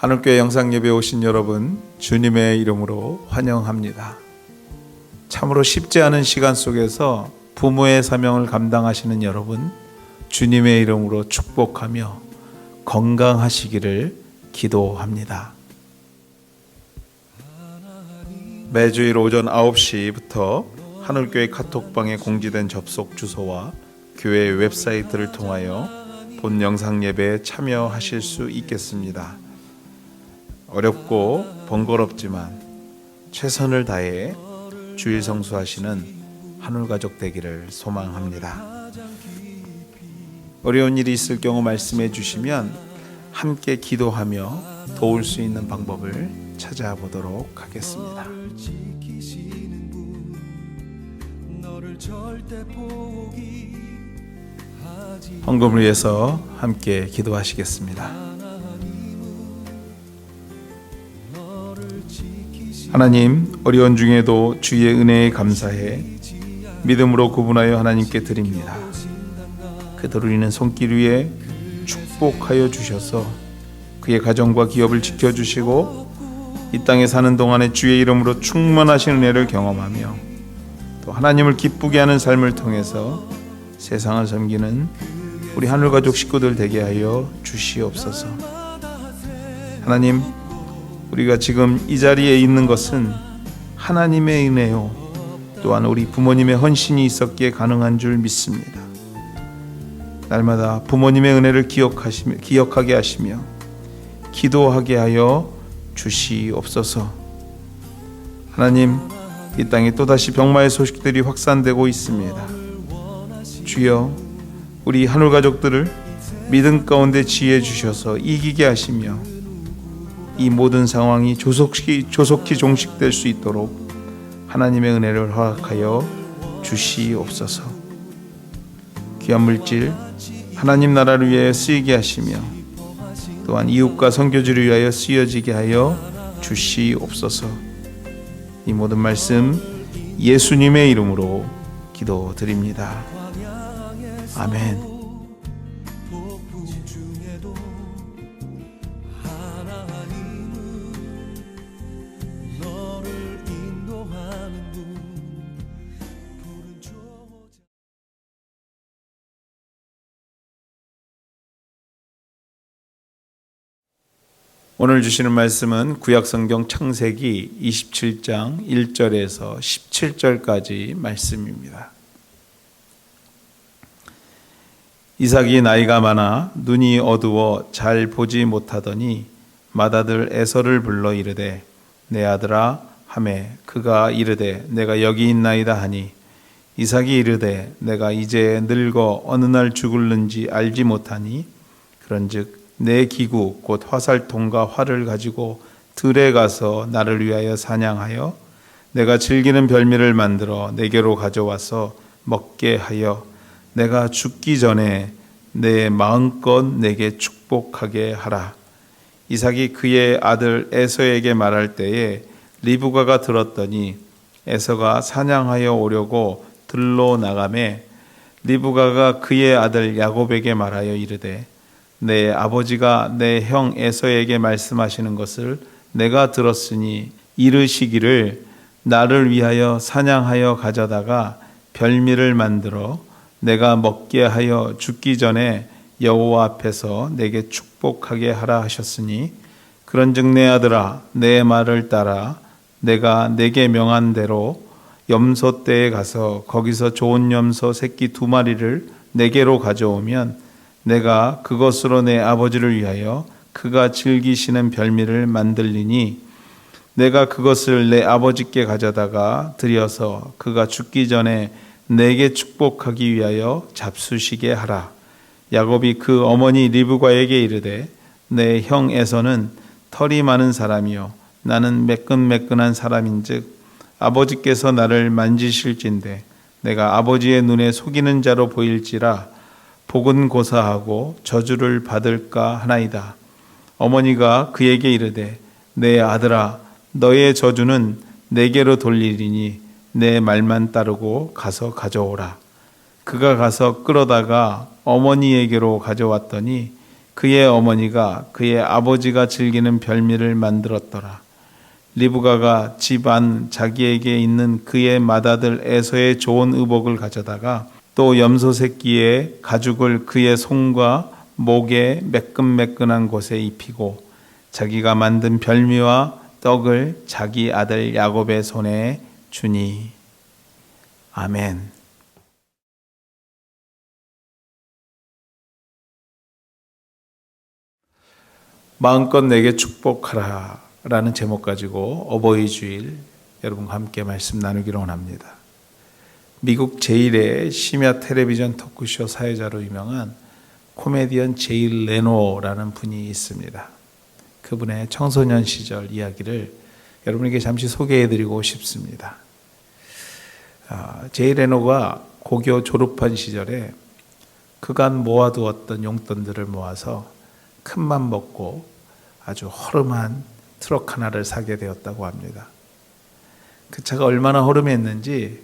하늘교회 영상예배에 오신 여러분, 주님의 이름으로 환영합니다. 참으로 쉽지 않은 시간 속에서 부모의 사명을 감당하시는 여러분, 주님의 이름으로 축복하며 건강하시기를 기도합니다. 매주일 오전 9시부터 하늘교회 카톡방에 공지된 접속 주소와 교회 웹사이트를 통하여 본 영상 예배에 참여하실 수 있겠습니다. 어렵고 번거롭지만 최선을 다해 주일 성수하시는 하늘가족 되기를 소망합니다. 어려운 일이 있을 경우 말씀해 주시면 함께 기도하며 도울 수 있는 방법을 찾아보도록 하겠습니다. 헌금을 위해서 함께 기도하시겠습니다. 하나님, 어려운 중에도 주의 은혜에 감사해 믿음으로 구분하여 하나님께 드립니다. 그들을 인한 손길 위에 축복하여 주셔서 그의 가정과 기업을 지켜주시고 이 땅에 사는 동안에 주의 이름으로 충만하신 은혜를 경험하며 또 하나님을 기쁘게 하는 삶을 통해서 세상을 섬기는 우리 하늘가족 식구들 되게 하여 주시옵소서. 하나님, 우리가 지금 이 자리에 있는 것은 하나님의 은혜요, 또한 우리 부모님의 헌신이 있었기에 가능한 줄 믿습니다. 날마다 부모님의 은혜를 기억하게 하시며 기도하게 하여 주시옵소서. 하나님, 이 땅에 또다시 병마의 소식들이 확산되고 있습니다. 주여, 우리 하늘가족들을 믿음 가운데 지혜 주셔서 이기게 하시며 이 모든 상황이 조속히 종식될 수 있도록 하나님의 은혜를 허락하여 주시옵소서. 귀한 물질 하나님 나라를 위하여 쓰이게 하시며 또한 이웃과 선교지를 위하여 쓰여지게 하여 주시옵소서. 이 모든 말씀 예수님의 이름으로 기도드립니다. 아멘. 오늘 주시는 말씀은 구약성경 창세기 27장 1절에서 17절까지 말씀입니다. 이삭이 나이가 많아 눈이 어두워 잘 보지 못하더니 맏아들 에서를 불러 이르되 내 아들아 하매 그가 이르되 내가 여기 있나이다 하니 이삭이 이르되 내가 이제 늙어 어느 날 죽을는지 알지 못하니 그런즉 내 기구 곧 화살통과 활을 가지고 들에 가서 나를 위하여 사냥하여 내가 즐기는 별미를 만들어 내게로 가져와서 먹게 하여 내가 죽기 전에 내 마음껏 내게 축복하게 하라. 이삭이 그의 아들 에서에게 말할 때에 리브가가 들었더니 에서가 사냥하여 오려고 들로 나가매 리브가가 그의 아들 야곱에게 말하여 이르되 내 아버지가 내 형 에서에게 말씀하시는 것을 내가 들었으니 이르시기를 나를 위하여 사냥하여 가져다가 별미를 만들어 내가 먹게 하여 죽기 전에 여호와 앞에서 내게 축복하게 하라 하셨으니 그런즉 내 아들아 내 말을 따라 내가 내게 명한 대로 염소떼에 가서 거기서 좋은 염소 새끼 2마리를 내게로 가져오면 내가 그것으로 내 아버지를 위하여 그가 즐기시는 별미를 만들리니 내가 그것을 내 아버지께 가져다가 드려서 그가 죽기 전에 내게 축복하기 위하여 잡수시게 하라. 야곱이 그 어머니 리브가에게 이르되 내 형 에서는 털이 많은 사람이요 나는 매끈매끈한 사람인즉 아버지께서 나를 만지실진대 내가 아버지의 눈에 속이는 자로 보일지라 복은 고사하고 저주를 받을까 하나이다. 어머니가 그에게 이르되 내 아들아 너의 저주는 내게로 돌리리니 내 말만 따르고 가서 가져오라. 그가 가서 끌어다가 어머니에게로 가져왔더니 그의 어머니가 그의 아버지가 즐기는 별미를 만들었더라. 리브가가 집 안 자기에게 있는 그의 맏아들 에서의 좋은 의복을 가져다가 또 염소 새끼의 가죽을 그의 손과 목에 매끈매끈한 곳에 입히고 자기가 만든 별미와 떡을 자기 아들 야곱의 손에 주니. 아멘. 마음껏 내게 축복하라 라는 제목 가지고 어버이 주일 여러분과 함께 말씀 나누기를 원합니다. 미국 제1의 심야 텔레비전 토크쇼 사회자로 유명한 코미디언 제이 레노라는 분이 있습니다. 그분의 청소년 시절 이야기를 여러분에게 잠시 소개해드리고 싶습니다. 제이 레노가 고교 졸업한 시절에 그간 모아두었던 용돈들을 모아서 큰맘 먹고 아주 허름한 트럭 하나를 사게 되었다고 합니다. 그 차가 얼마나 허름했는지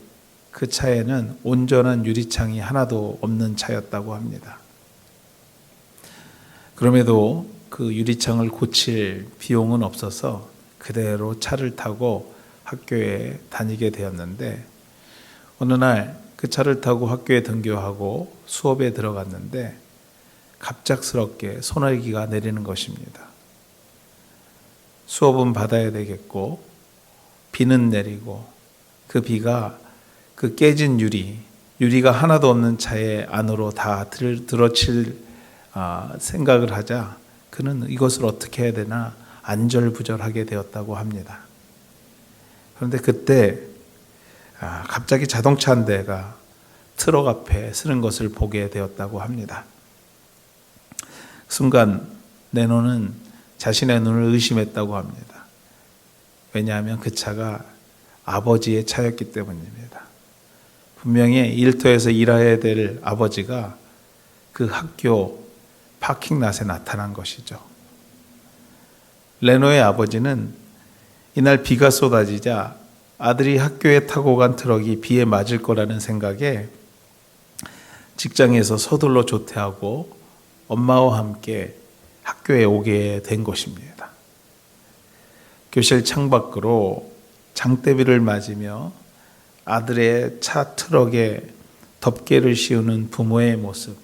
그 차에는 온전한 유리창이 하나도 없는 차였다고 합니다. 그럼에도 그 유리창을 고칠 비용은 없어서 그대로 차를 타고 학교에 다니게 되었는데 어느 날 그 차를 타고 학교에 등교하고 수업에 들어갔는데 갑작스럽게 소나기가 내리는 것입니다. 수업은 받아야 되겠고 비는 내리고 그 비가 그 깨진 유리가 하나도 없는 차의 안으로 다 들어칠 생각을 하자 그는 이것을 어떻게 해야 되나 안절부절하게 되었다고 합니다. 그런데 그때 갑자기 자동차 한 대가 트럭 앞에 서는 것을 보게 되었다고 합니다. 순간 레노는 자신의 눈을 의심했다고 합니다. 왜냐하면 그 차가 아버지의 차였기 때문입니다. 분명히 일터에서 일해야 될 아버지가 그 학교 파킹랏에 나타난 것이죠. 레노의 아버지는 이날 비가 쏟아지자 아들이 학교에 타고 간 트럭이 비에 맞을 거라는 생각에 직장에서 서둘러 조퇴하고 엄마와 함께 학교에 오게 된 것입니다. 교실 창밖으로 장대비를 맞으며 아들의 차 트럭에 덮개를 씌우는 부모의 모습,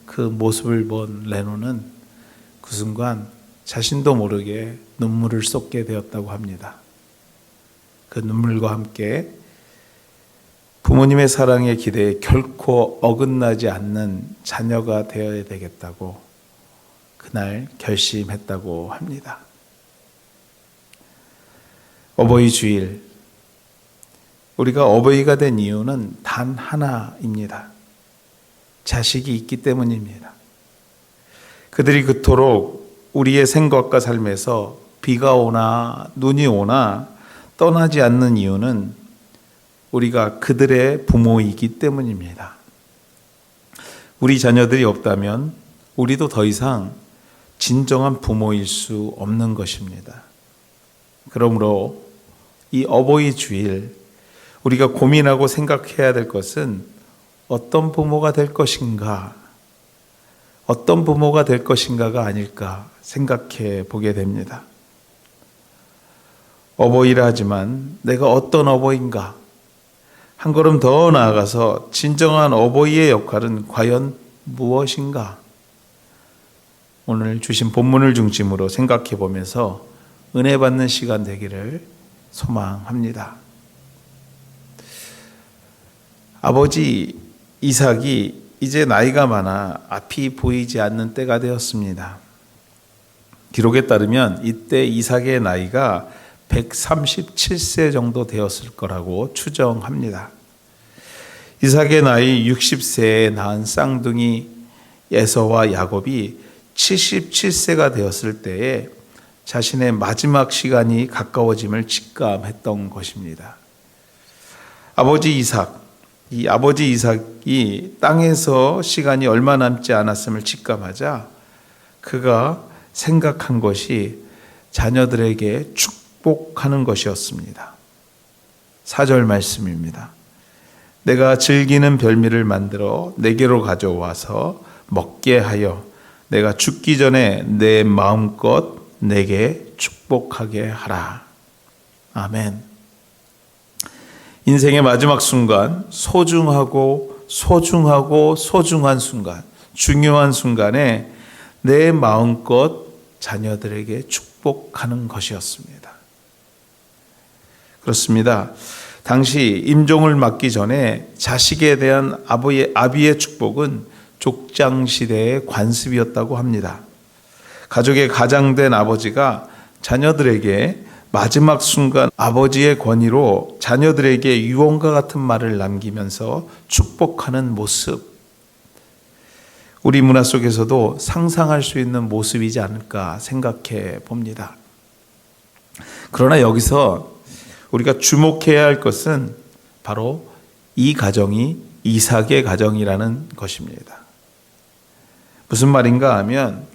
그 모습을 본 레노는 그 순간 자신도 모르게 눈물을 쏟게 되었다고 합니다. 그 눈물과 함께 부모님의 사랑의 기대에 결코 어긋나지 않는 자녀가 되어야 되겠다고 그날 결심했다고 합니다. 어버이 주일, 우리가 어버이가 된 이유는 단 하나입니다. 자식이 있기 때문입니다. 그들이 그토록 우리의 생각과 삶에서 비가 오나 눈이 오나 떠나지 않는 이유는 우리가 그들의 부모이기 때문입니다. 우리 자녀들이 없다면 우리도 더 이상 진정한 부모일 수 없는 것입니다. 그러므로 이 어버이 주일 우리가 고민하고 생각해야 될 것은 어떤 부모가 될 것인가, 어떤 부모가 될 것인가가 아닐까 생각해 보게 됩니다. 어버이라 하지만 내가 어떤 어버이인가? 한 걸음 더 나아가서 진정한 어버이의 역할은 과연 무엇인가? 오늘 주신 본문을 중심으로 생각해 보면서 은혜 받는 시간 되기를 소망합니다. 아버지 이삭이 이제 나이가 많아 앞이 보이지 않는 때가 되었습니다. 기록에 따르면 이때 이삭의 나이가 137세 정도 되었을 거라고 추정합니다. 이삭의 나이 60세에 낳은 쌍둥이 에서와 야곱이 77세가 되었을 때에 자신의 마지막 시간이 가까워짐을 직감했던 것입니다. 아버지 이삭이 땅에서 시간이 얼마 남지 않았음을 직감하자 그가 생각한 것이 자녀들에게 축복하는 것이었습니다. 4절 말씀입니다. 내가 즐기는 별미를 만들어 내게로 가져와서 먹게 하여 내가 죽기 전에 내 마음껏 내게 축복하게 하라. 아멘. 인생의 마지막 순간, 소중한 순간, 중요한 순간에 내 마음껏 자녀들에게 축복하는 것이었습니다. 그렇습니다. 당시 임종을 맞기 전에 자식에 대한 아비의 축복은 족장시대의 관습이었다고 합니다. 가족의 가장된 아버지가 자녀들에게 마지막 순간 아버지의 권위로 자녀들에게 유언과 같은 말을 남기면서 축복하는 모습, 우리 문화 속에서도 상상할 수 있는 모습이지 않을까 생각해 봅니다. 그러나 여기서 우리가 주목해야 할 것은 바로 이 가정이 이삭의 가정이라는 것입니다. 무슨 말인가 하면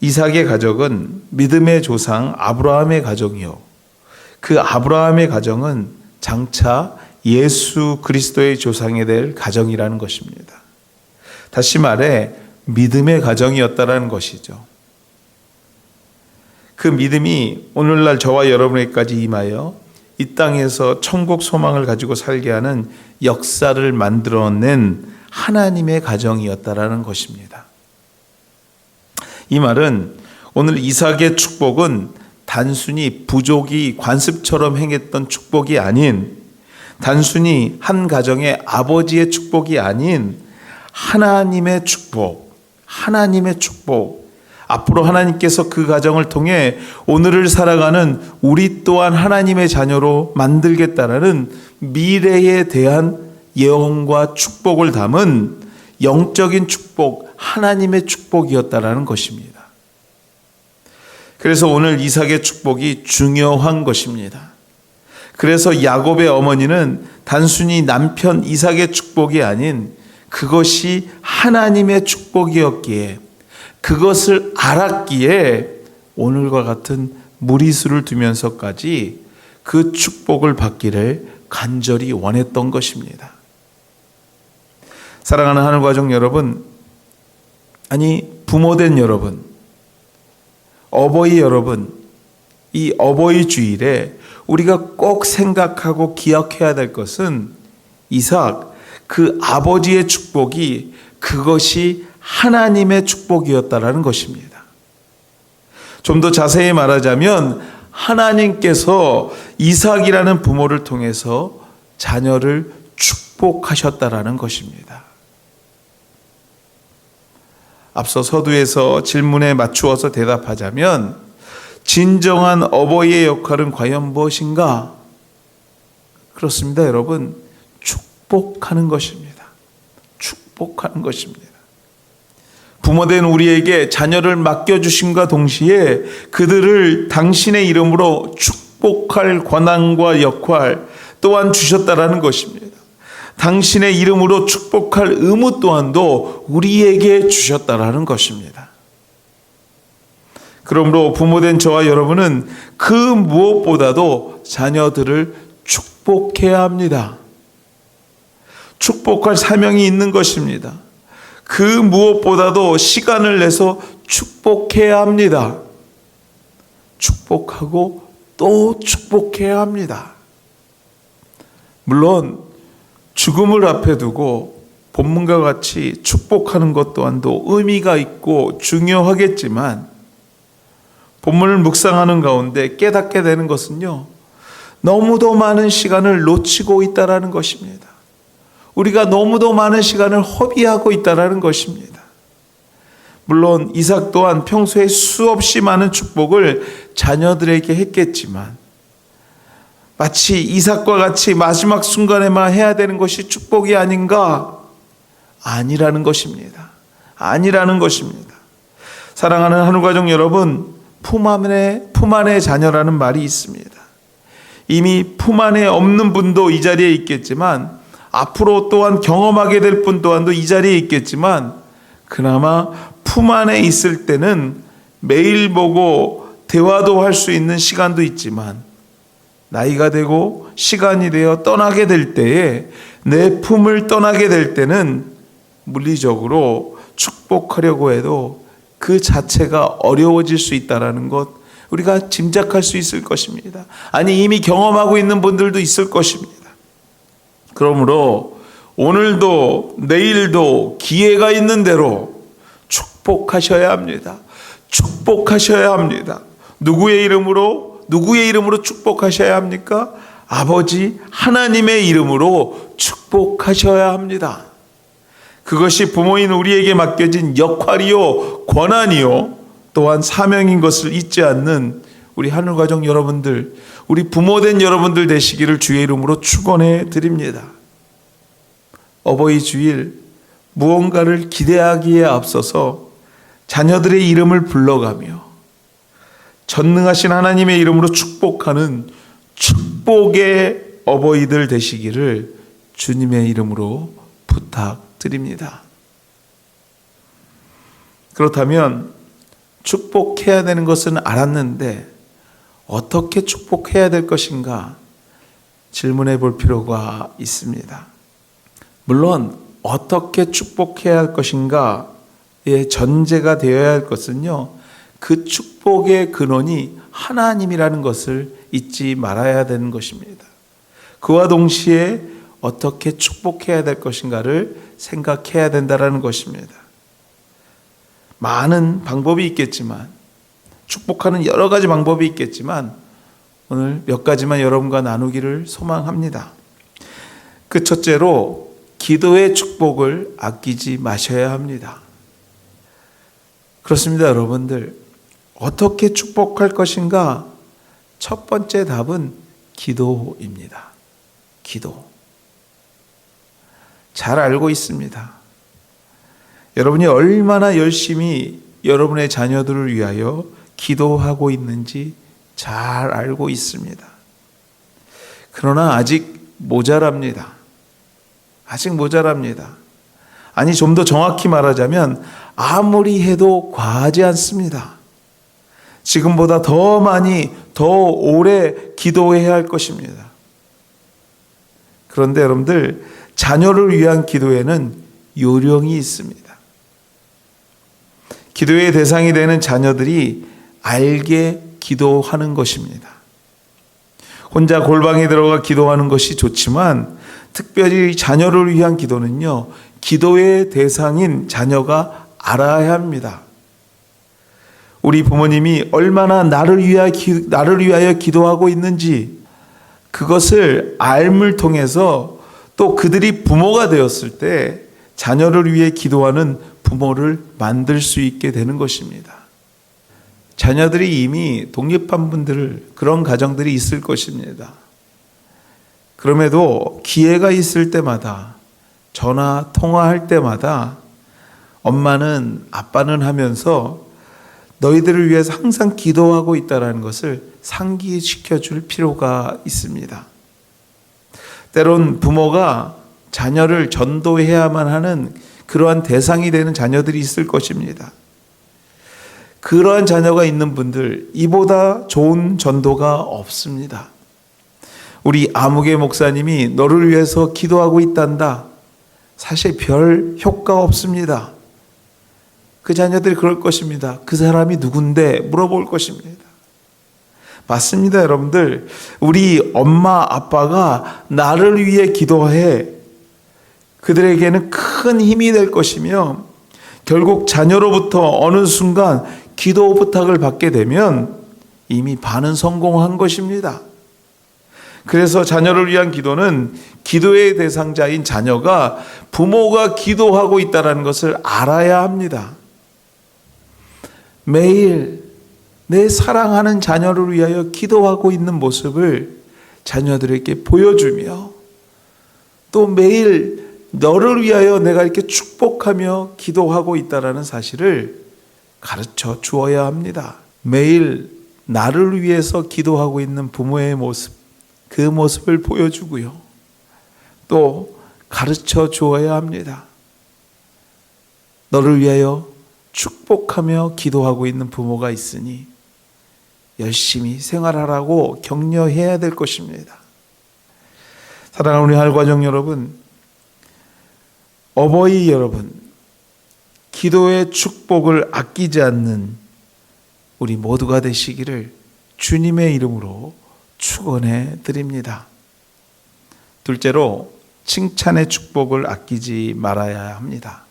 이삭의 가족은 믿음의 조상 아브라함의 가정이요, 그 아브라함의 가정은 장차 예수 그리스도의 조상이 될 가정이라는 것입니다. 다시 말해 믿음의 가정이었다라는 것이죠. 그 믿음이 오늘날 저와 여러분에게까지 임하여 이 땅에서 천국 소망을 가지고 살게 하는 역사를 만들어낸 하나님의 가정이었다라는 것입니다. 이 말은 오늘 이삭의 축복은 단순히 부족이 관습처럼 행했던 축복이 아닌, 단순히 한 가정의 아버지의 축복이 아닌 하나님의 축복, 앞으로 하나님께서 그 가정을 통해 오늘을 살아가는 우리 또한 하나님의 자녀로 만들겠다라는 미래에 대한 예언과 축복을 담은 영적인 축복, 하나님의 축복이었다라는 것입니다. 그래서 오늘 이삭의 축복이 중요한 것입니다. 그래서 야곱의 어머니는 단순히 남편 이삭의 축복이 아닌 그것이 하나님의 축복이었기에, 그것을 알았기에 오늘과 같은 무리수를 두면서까지 그 축복을 받기를 간절히 원했던 것입니다. 사랑하는 하늘가족 여러분, 아니 부모된 여러분, 어버이 여러분, 이 어버이 주일에 우리가 꼭 생각하고 기억해야 될 것은 이삭, 그 아버지의 축복이 그것이 하나님의 축복이었다라는 것입니다. 좀 더 자세히 말하자면 하나님께서 이삭이라는 부모를 통해서 자녀를 축복하셨다라는 것입니다. 앞서 서두에서 질문에 맞추어서 대답하자면 진정한 어버이의 역할은 과연 무엇인가? 그렇습니다, 여러분. 축복하는 것입니다. 축복하는 것입니다. 부모된 우리에게 자녀를 맡겨주심과 동시에 그들을 당신의 이름으로 축복할 권한과 역할 또한 주셨다라는 것입니다. 당신의 이름으로 축복할 의무 또한도 우리에게 주셨다라는 것입니다. 그러므로 부모된 저와 여러분은 그 무엇보다도 자녀들을 축복해야 합니다. 축복할 사명이 있는 것입니다. 그 무엇보다도 시간을 내서 축복해야 합니다. 축복하고 또 축복해야 합니다. 물론 죽음을 앞에 두고 본문과 같이 축복하는 것 또한도 의미가 있고 중요하겠지만, 본문을 묵상하는 가운데 깨닫게 되는 것은요, 너무도 많은 시간을 놓치고 있다라는 것입니다. 우리가 너무도 많은 시간을 허비하고 있다라는 것입니다. 물론 이삭 또한 평소에 수없이 많은 축복을 자녀들에게 했겠지만, 마치 이삭과 같이 마지막 순간에만 해야 되는 것이 축복이 아닌가? 아니라는 것입니다. 아니라는 것입니다. 사랑하는 하늘가족 여러분, 품 안의 자녀라는 말이 있습니다. 이미 품 안에 없는 분도 이 자리에 있겠지만, 앞으로 또한 경험하게 될 분 또한도 이 자리에 있겠지만, 그나마 품 안에 있을 때는 매일 보고 대화도 할 수 있는 시간도 있지만, 나이가 되고 시간이 되어 떠나게 될 때에, 내 품을 떠나게 될 때는 물리적으로 축복하려고 해도 그 자체가 어려워질 수 있다는 것 우리가 짐작할 수 있을 것입니다. 아니 이미 경험하고 있는 분들도 있을 것입니다. 그러므로 오늘도 내일도 기회가 있는 대로 축복하셔야 합니다. 축복하셔야 합니다. 누구의 이름으로 축복하셔야 합니까? 아버지 하나님의 이름으로 축복하셔야 합니다. 그것이 부모인 우리에게 맡겨진 역할이요 권한이요 또한 사명인 것을 잊지 않는 우리 하늘가족 여러분들, 우리 부모된 여러분들 되시기를 주의 이름으로 축원해 드립니다. 어버이 주일 무언가를 기대하기에 앞서서 자녀들의 이름을 불러가며 전능하신 하나님의 이름으로 축복하는 축복의 어버이들 되시기를 주님의 이름으로 부탁드립니다. 그렇다면 축복해야 되는 것은 알았는데 어떻게 축복해야 될 것인가 질문해 볼 필요가 있습니다. 물론 어떻게 축복해야 할 것인가의 전제가 되어야 할 것은요, 그 축복의 근원이 하나님이라는 것을 잊지 말아야 되는 것입니다. 그와 동시에 어떻게 축복해야 될 것인가를 생각해야 된다는 것입니다. 많은 방법이 있겠지만, 축복하는 여러 가지 방법이 있겠지만 오늘 몇 가지만 여러분과 나누기를 소망합니다. 그 첫째로 기도의 축복을 아끼지 마셔야 합니다. 그렇습니다, 여러분들. 어떻게 축복할 것인가? 첫 번째 답은 기도입니다. 기도. 잘 알고 있습니다. 여러분이 얼마나 열심히 여러분의 자녀들을 위하여 기도하고 있는지 잘 알고 있습니다. 그러나 아직 모자랍니다. 아직 모자랍니다. 아니, 좀 더 정확히 말하자면 아무리 해도 과하지 않습니다. 지금보다 더 많이, 더 오래 기도해야 할 것입니다. 그런데 여러분들, 자녀를 위한 기도에는 요령이 있습니다. 기도의 대상이 되는 자녀들이 알게 기도하는 것입니다. 혼자 골방에 들어가 기도하는 것이 좋지만 특별히 자녀를 위한 기도는요, 기도의 대상인 자녀가 알아야 합니다. 우리 부모님이 얼마나 나를 위하여 기도하고 있는지 그것을 알물 통해서 또 그들이 부모가 되었을 때 자녀를 위해 기도하는 부모를 만들 수 있게 되는 것입니다. 자녀들이 이미 독립한 분들, 그런 가정들이 있을 것입니다. 그럼에도 기회가 있을 때마다, 전화 통화할 때마다 엄마는 아빠는 하면서 너희들을 위해서 항상 기도하고 있다는 것을 상기시켜 줄 필요가 있습니다. 때론 부모가 자녀를 전도해야만 하는 그러한 대상이 되는 자녀들이 있을 것입니다. 그러한 자녀가 있는 분들, 이보다 좋은 전도가 없습니다. 우리 아무개 목사님이 너를 위해서 기도하고 있단다. 사실 별 효과 없습니다. 그 자녀들이 그럴 것입니다. 그 사람이 누군데 물어볼 것입니다. 맞습니다, 여러분들. 우리 엄마, 아빠가 나를 위해 기도해. 그들에게는 큰 힘이 될 것이며 결국 자녀로부터 어느 순간 기도 부탁을 받게 되면 이미 반은 성공한 것입니다. 그래서 자녀를 위한 기도는 기도의 대상자인 자녀가 부모가 기도하고 있다는 것을 알아야 합니다. 매일 내 사랑하는 자녀를 위하여 기도하고 있는 모습을 자녀들에게 보여주며 또 매일 너를 위하여 내가 이렇게 축복하며 기도하고 있다는 사실을 가르쳐 주어야 합니다. 매일 나를 위해서 기도하고 있는 부모의 모습, 그 모습을 보여주고요. 또 가르쳐 주어야 합니다. 너를 위하여 축복하며 기도하고 있는 부모가 있으니 열심히 생활하라고 격려해야 될 것입니다. 사랑하는 우리 할가족 여러분, 어버이 여러분, 기도의 축복을 아끼지 않는 우리 모두가 되시기를 주님의 이름으로 축원해 드립니다. 둘째로 칭찬의 축복을 아끼지 말아야 합니다.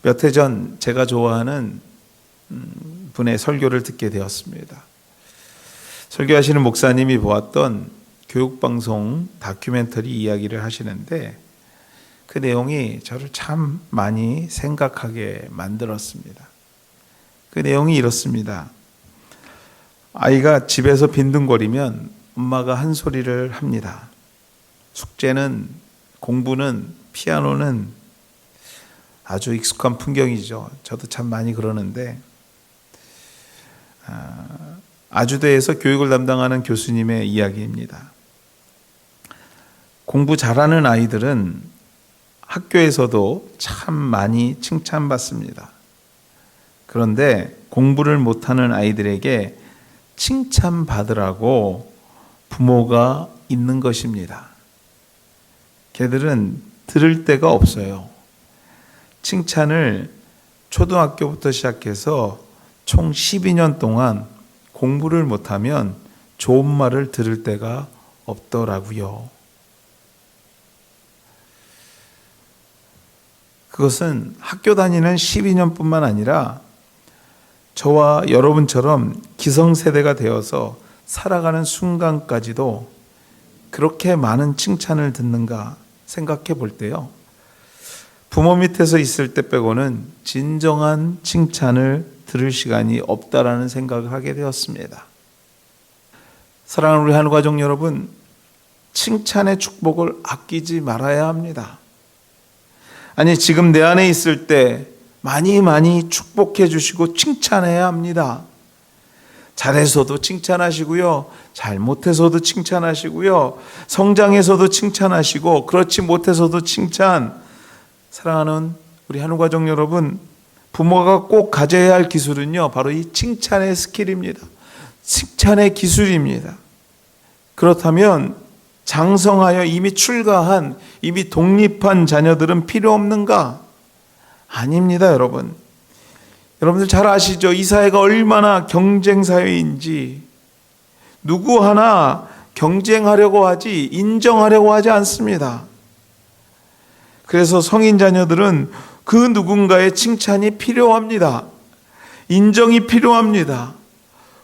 몇 해 전 제가 좋아하는 분의 설교를 듣게 되었습니다. 설교하시는 목사님이 보았던 교육방송 다큐멘터리 이야기를 하시는데 그 내용이 저를 참 많이 생각하게 만들었습니다. 그 내용이 이렇습니다. 아이가 집에서 빈둥거리면 엄마가 한 소리를 합니다. 숙제는, 공부는, 피아노는 아주 익숙한 풍경이죠. 저도 참 많이 그러는데 아주대에서 교육을 담당하는 교수님의 이야기입니다. 공부 잘하는 아이들은 학교에서도 참 많이 칭찬받습니다. 그런데 공부를 못하는 아이들에게 칭찬받으라고 부모가 있는 것입니다. 걔들은 들을 데가 없어요. 칭찬을 초등학교부터 시작해서 총 12년 동안 공부를 못하면 좋은 말을 들을 데가 없더라고요. 그것은 학교 다니는 12년뿐만 아니라 저와 여러분처럼 기성세대가 되어서 살아가는 순간까지도 그렇게 많은 칭찬을 듣는가 생각해 볼 때요. 부모 밑에서 있을 때 빼고는 진정한 칭찬을 들을 시간이 없다라는 생각을 하게 되었습니다. 사랑하는 우리 한우가족 여러분, 칭찬의 축복을 아끼지 말아야 합니다. 아니, 지금 내 안에 있을 때 많이 축복해 주시고 칭찬해야 합니다. 잘해서도 칭찬하시고요, 잘못해서도 칭찬하시고요, 성장해서도 칭찬하시고, 그렇지 못해서도 칭찬. 사랑하는 우리 한우가족 여러분, 부모가 꼭 가져야 할 기술은요, 바로 이 칭찬의 스킬입니다. 칭찬의 기술입니다. 그렇다면 장성하여 이미 출가한, 이미 독립한 자녀들은 필요 없는가? 아닙니다, 여러분. 여러분들 잘 아시죠? 이 사회가 얼마나 경쟁 사회인지. 누구 하나 경쟁하려고 하지, 인정하려고 하지 않습니다. 그래서 성인 자녀들은 그 누군가의 칭찬이 필요합니다. 인정이 필요합니다.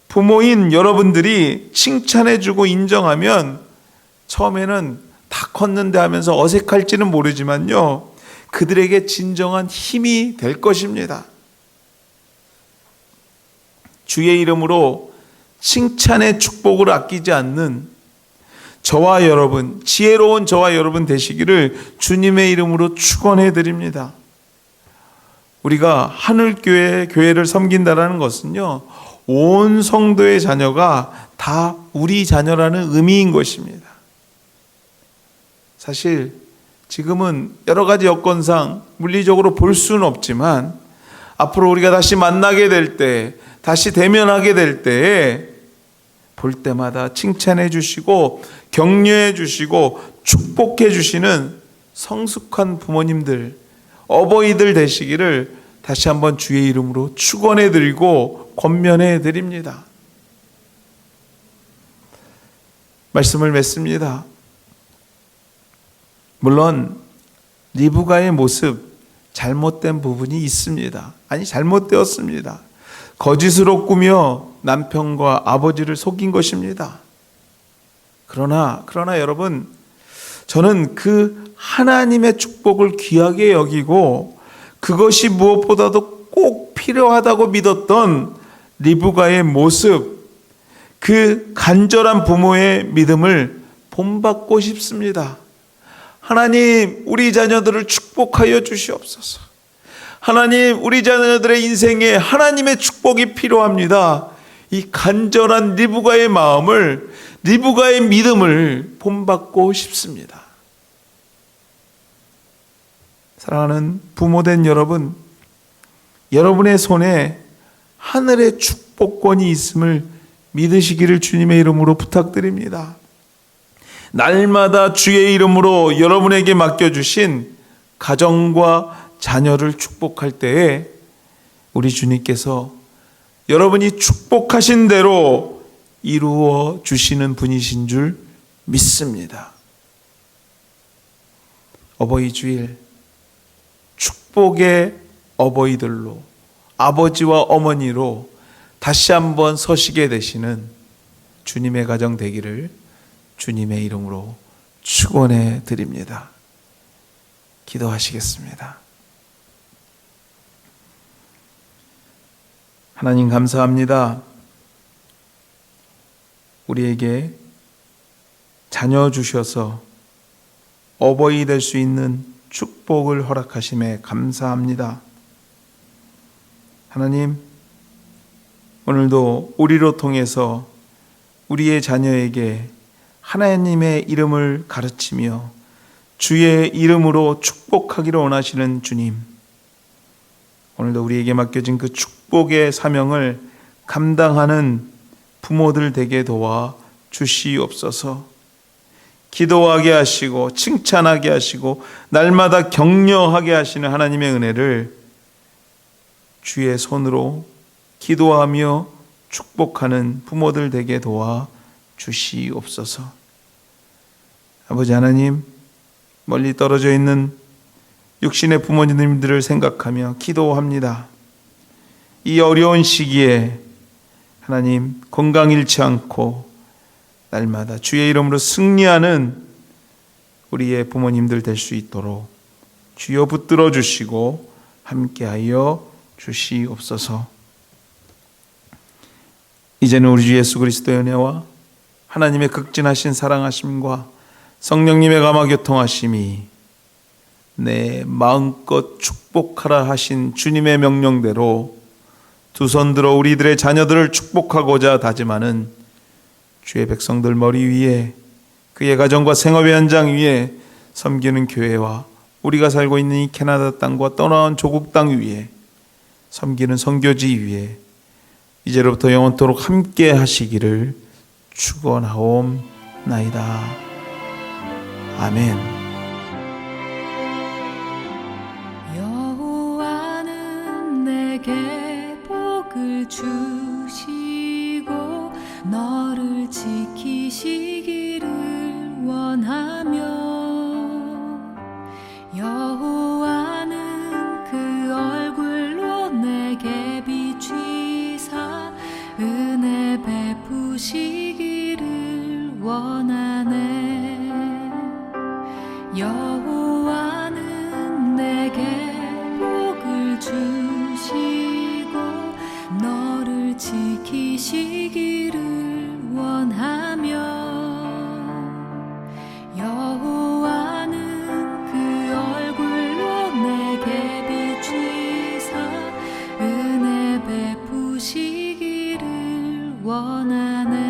부모인 여러분들이 칭찬해주고 인정하면 처음에는 다 컸는데 하면서 어색할지는 모르지만요, 그들에게 진정한 힘이 될 것입니다. 주의 이름으로 칭찬의 축복을 아끼지 않는 저와 여러분, 지혜로운 저와 여러분 되시기를 주님의 이름으로 축원해 드립니다. 우리가 하늘교회, 교회를 섬긴다라는 것은요, 온 성도의 자녀가 다 우리 자녀라는 의미인 것입니다. 사실 지금은 여러 가지 여건상 물리적으로 볼 수는 없지만 앞으로 우리가 다시 만나게 될 때, 다시 대면하게 될 때에 볼 때마다 칭찬해 주시고 격려해 주시고 축복해 주시는 성숙한 부모님들, 어버이들 되시기를 다시 한번 주의 이름으로 축원해 드리고 권면해 드립니다. 말씀을 맺습니다. 물론 리브가의 모습 잘못된 부분이 있습니다. 아니, 잘못되었습니다. 거짓으로 꾸며 남편과 아버지를 속인 것입니다. 그러나 여러분, 저는 그 하나님의 축복을 귀하게 여기고 그것이 무엇보다도 꼭 필요하다고 믿었던 리브가의 모습, 그 간절한 부모의 믿음을 본받고 싶습니다. 하나님, 우리 자녀들을 축복하여 주시옵소서. 하나님, 우리 자녀들의 인생에 하나님의 축복이 필요합니다. 이 간절한 리브가의 마음을, 리브가의 믿음을 본받고 싶습니다. 사랑하는 부모된 여러분, 여러분의 손에 하늘의 축복권이 있음을 믿으시기를 주님의 이름으로 부탁드립니다. 날마다 주의 이름으로 여러분에게 맡겨주신 가정과 자녀를 축복할 때에 우리 주님께서 여러분이 축복하신 대로 이루어 주시는 분이신 줄 믿습니다. 어버이 주일 축복의 어버이들로, 아버지와 어머니로 다시 한번 서시게 되시는 주님의 가정 되기를 주님의 이름으로 축원해 드립니다. 기도하시겠습니다. 하나님 감사합니다. 우리에게 자녀 주셔서 어버이 될 수 있는 축복을 허락하심에 감사합니다. 하나님, 오늘도 우리로 통해서 우리의 자녀에게 하나님의 이름을 가르치며 주의 이름으로 축복하기를 원하시는 주님, 오늘도 우리에게 맡겨진 그 축복의 사명을 감당하는 부모들 되게 도와 주시옵소서. 기도하게 하시고 칭찬하게 하시고 날마다 격려하게 하시는 하나님의 은혜를 주의 손으로 기도하며 축복하는 부모들 되게 도와 주시옵소서. 아버지 하나님, 멀리 떨어져 있는 육신의 부모님들을 생각하며 기도합니다. 이 어려운 시기에 하나님 건강 잃지 않고 날마다 주의 이름으로 승리하는 우리의 부모님들 될 수 있도록 주여 붙들어 주시고 함께하여 주시옵소서. 이제는 우리 주 예수 그리스도의 은혜와 하나님의 극진하신 사랑하심과 성령님의 감화교통하심이 내 마음껏 축복하라 하신 주님의 명령대로 두 손 들어 우리들의 자녀들을 축복하고자 다짐하는 주의 백성들 머리 위에, 그의 가정과 생업의 현장 위에, 섬기는 교회와 우리가 살고 있는 이 캐나다 땅과 떠나온 조국 땅 위에, 섬기는 선교지 위에 이제로부터 영원토록 함께 하시기를 축원하옵나이다. 아멘. 여호와는 내게 복을 주시고 너를 지키시기를 원하며 여호와는 그 얼굴로 내게 비추사 은혜 베푸시기를 원하네. 여호와는 내게 복을 주시고 너를 지키시기를 원하며 여호와는 그 얼굴로 내게 비추사 은혜 베푸시기를 원하네.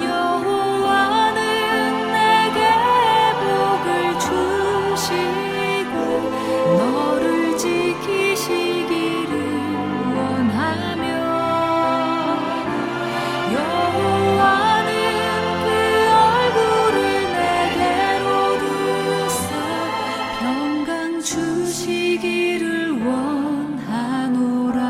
여호와는 내게 복을 주시고 너를 지키시기를 원하며 여호와는 그 얼굴을 내게로 두사 평강 주시기를 원하노라.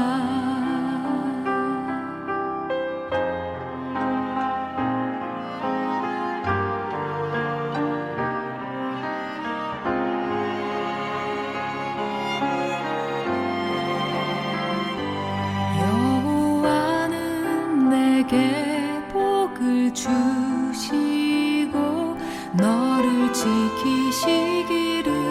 여호와는 내게 복을 주시고 너를 지키시기를